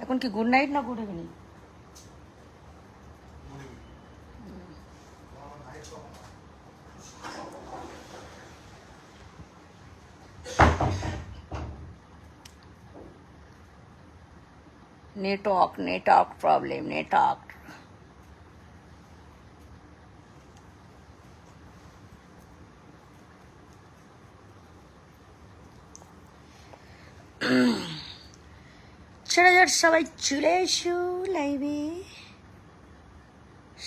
এখন কি good night না good evening? Network problem, network. সবাই চলে এসো লাইভে,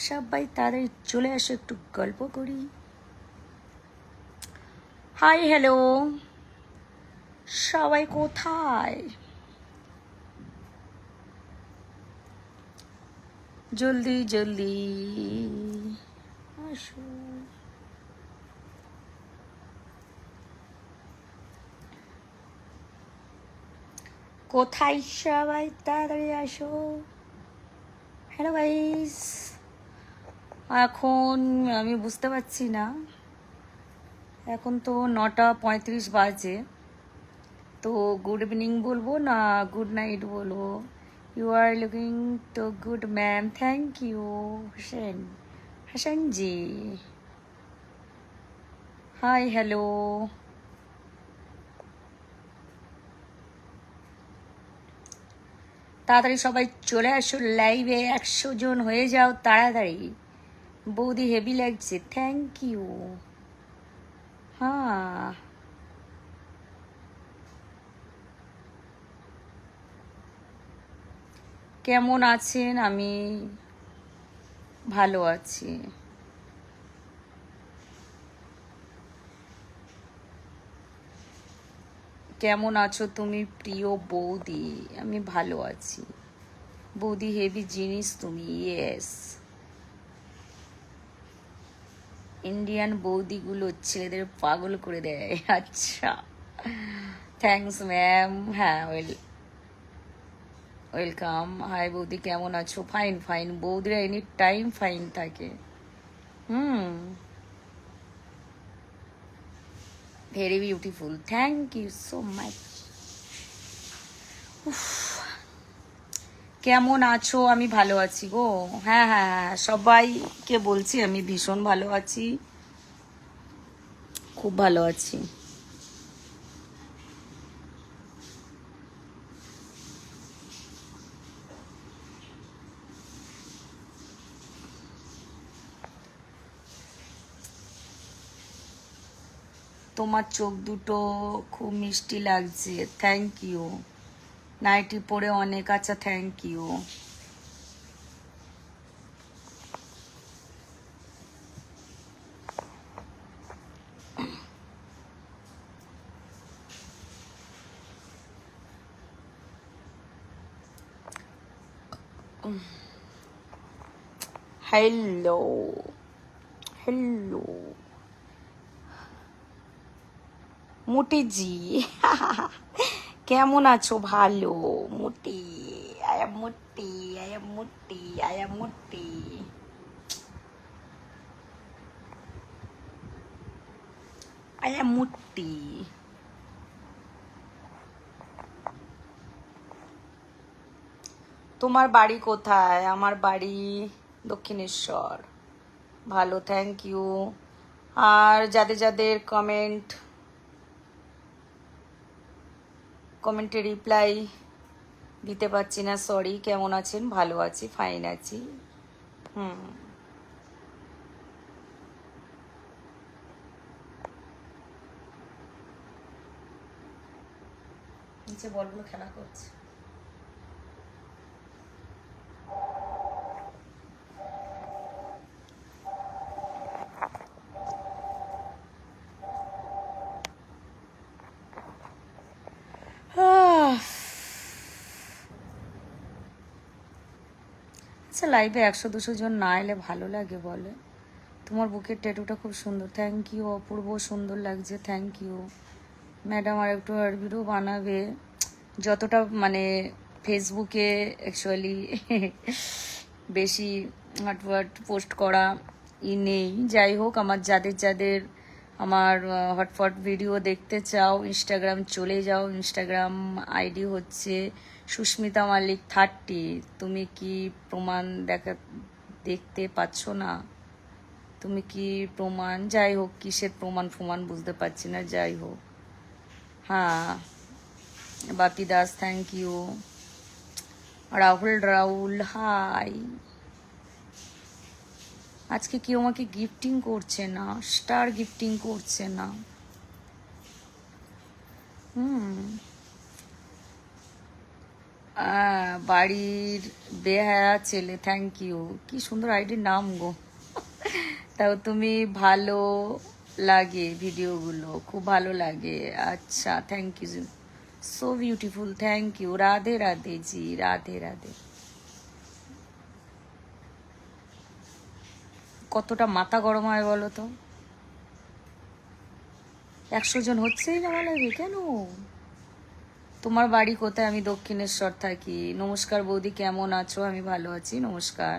সবাই তাড়াতাড়ি চলে আসো, একটু গল্প করি। হাই হ্যালো, সবাই কোথায়? জলদি জলদি আসো। কোথায় সবাই তাড়াতাড়ি আসো। হ্যালো গাইস, এখন আমি বুঝতে পারছি না, এখন তো 9:35 বাজে, তো গুড ইভিনিং বলবো না গুড নাইট বলবো? You are looking too good ma'am, thank you Hasan ji. Hi hello, তাড়াতাড়ি সবাই চলে আসো লাইভে, 100 জন হয়ে যাও তাড়াতাড়ি। বৌদি হেভি লাগছে, থ্যাংক ইউ। হ্যাঁ, কেমন আছেন? আমি ভালো আছি। কেমন আছো তুমি প্রিয় বৌদি? আমি ভালো আছি বৌদি, হেভি জিনিস তুমি। ইয়েস, ইন্ডিয়ান বৌদিগুলো ছেলেদের পাগল করে দেয়। আচ্ছা, থ্যাঙ্কস ম্যাম। হ্যাঁ, ওয়েলকাম। হাই বৌদি, কেমন আছো? ফাইন ফাইন, বৌদিরা এনি টাইম ফাইন থাকে। Very beautiful, thank you so much. কেমন আছো? আমি ভালো আছি গো। হ্যাঁ হ্যাঁ হ্যাঁ, সবাইকে বলছি আমি ভীষণ ভালো আছি, খুব ভালো আছি। তোমার চোখ দুটো খুব মিষ্টি লাগছে, থ্যাংক ইউ। নাইটি পরে অনেক, আচ্ছা থ্যাংক ইউ। হ্যালো হ্যালো মুটিজি, কেমন আছো? ভালো মুটি, আয়া মুটি, আয়া মুটি, আয়া মুটি। আয়া মুটি। তোমার বাড়ি কোথায়? আমার বাড়ি দক্ষিণেশ্বর। ভালো, থ্যাংক ইউ। আর যাদের যাদের কমেন্টে রিপ্লাই দিতে পারছি না, সরি। কেমন আছেন? ভালো আছি, ফাইন আছি। নিচে বলগুলো খেলা করছে। আচ্ছা, লাইভে 100-200 জন না এলে ভালো লাগে বলে? তোমার বুকের ট্যাটুটা খুব সুন্দর, থ্যাংক ইউ। অপূর্ব সুন্দর লাগছে, থ্যাংক ইউ ম্যাডাম। আর একটু ভিডিও বানাবে, যতটা মানে ফেসবুকে অ্যাকচুয়ালি বেশি হাটওয়ার্ট পোস্ট করা নেই। যাই হোক, আমার যাদের যাদের আমার হটফট ভিডিও দেখতে চাও, ইনস্টাগ্রাম চলে যাও। ইনস্টাগ্রাম আইডি হচ্ছে সুস্মিতা মালিক 30। তুমি কি প্রমাণ দেখতে পাচ্ছ না? তুমি কি প্রমাণ, যাই হোক কিসের প্রমাণ বুঝতে পারছি না, যাই হোক। হ্যাঁ, Bapi Das thank you. Rahul hi. আজকে কেউ আমাকে গিফটিং করছে না, স্টার গিফটিং করছে না। বাড়ির বেহায়া ছেলে থ্যাংক ইউ। কি সুন্দর আইডির নাম গো। তাও তুমি ভালো লাগে ভিডিওগুলো, খুব ভালো লাগে। আচ্ছা thank you, so beautiful, thank you. Radhe Radhe ji, Radhe Radhe. কতটা মাথা গরম হয় বলো তো? 100 জন হচ্ছেই না বলা কেন? তোমার বাড়ি কোথায়? আমি দক্ষিণেশ্বর থাকি। নমস্কার বৌদি, কেমন আছো? আমি ভালো আছি, নমস্কার।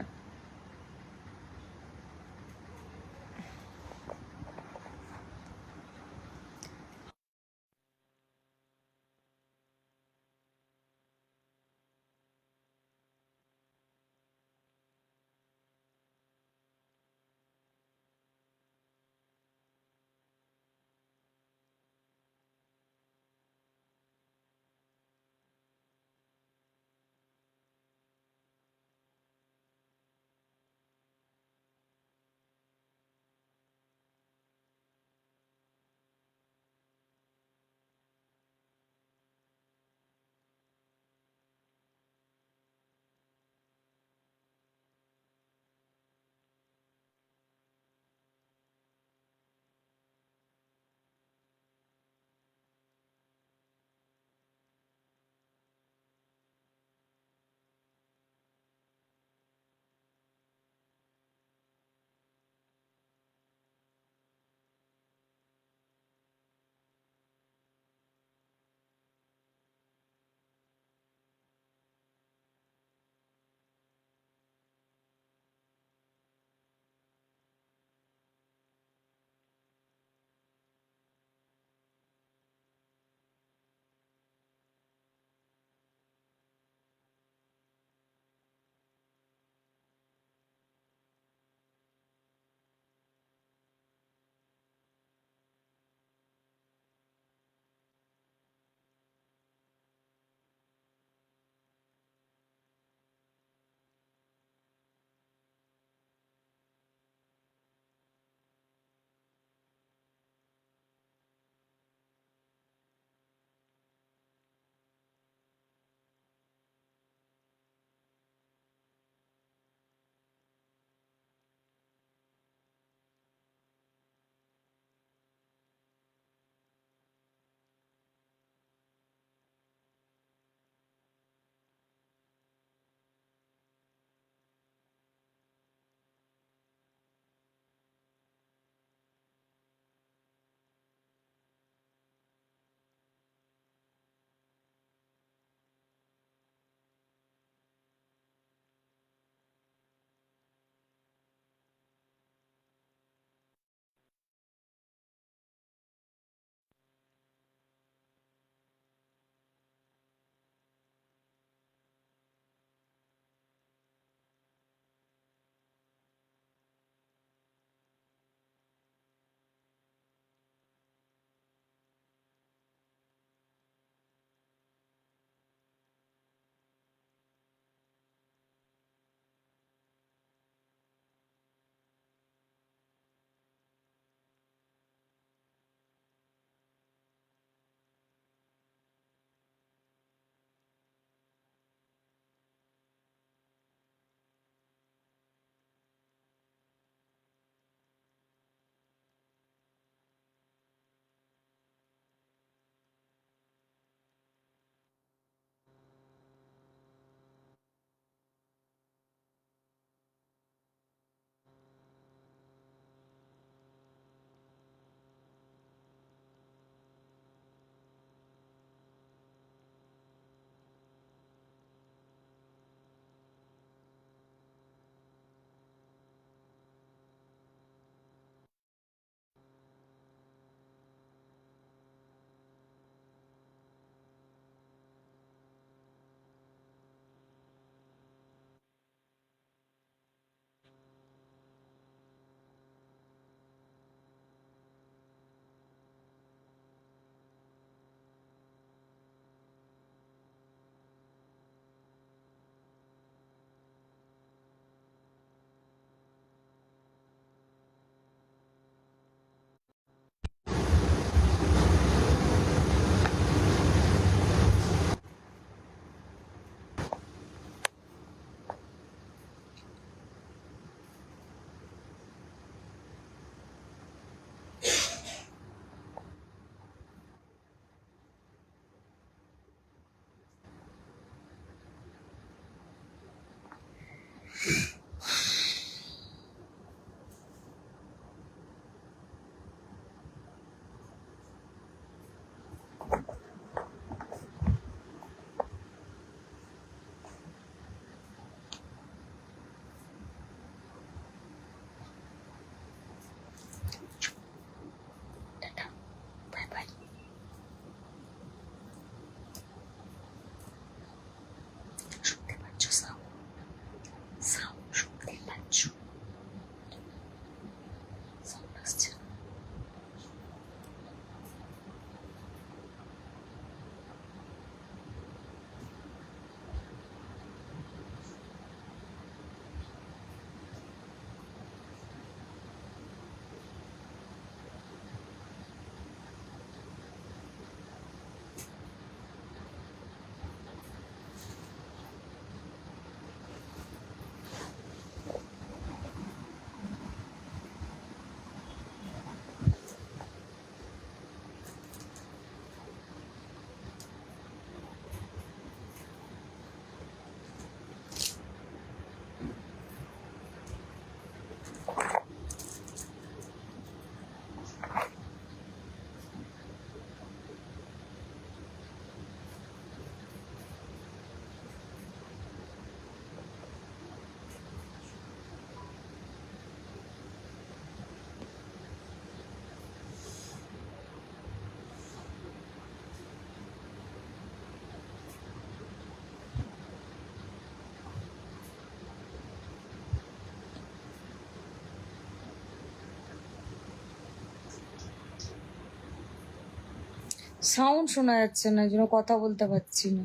সাউন্ড শোনা যাচ্ছে না, এই জন্য কথা বলতে পারছি না।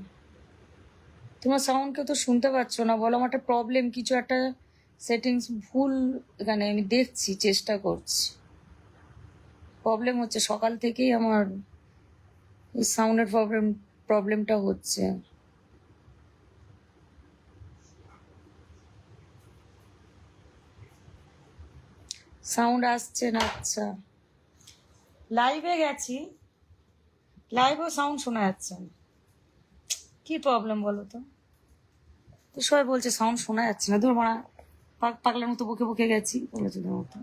তোমার সাউন্ড কেউ তো শুনতে পাচ্ছ না, বলো আমার একটা প্রবলেম, কিছু একটা সেটিংস ভুল এখানে আমি দেখছি, চেষ্টা করছি। প্রবলেম হচ্ছে সকাল থেকেই আমার এই সাউন্ডের প্রবলেমটা হচ্ছে। সাউন্ড আসছে না, আচ্ছা। লাইভে গেছি, লাইভেও সাউন্ড শোনা যাচ্ছে না, কি প্রবলেম বলো তো? তো সবাই বলছে সাউন্ড শোনা যাচ্ছে না, ধর মারা পাগলার মতো বকে বকে গেছি বলেছে তোর মতো।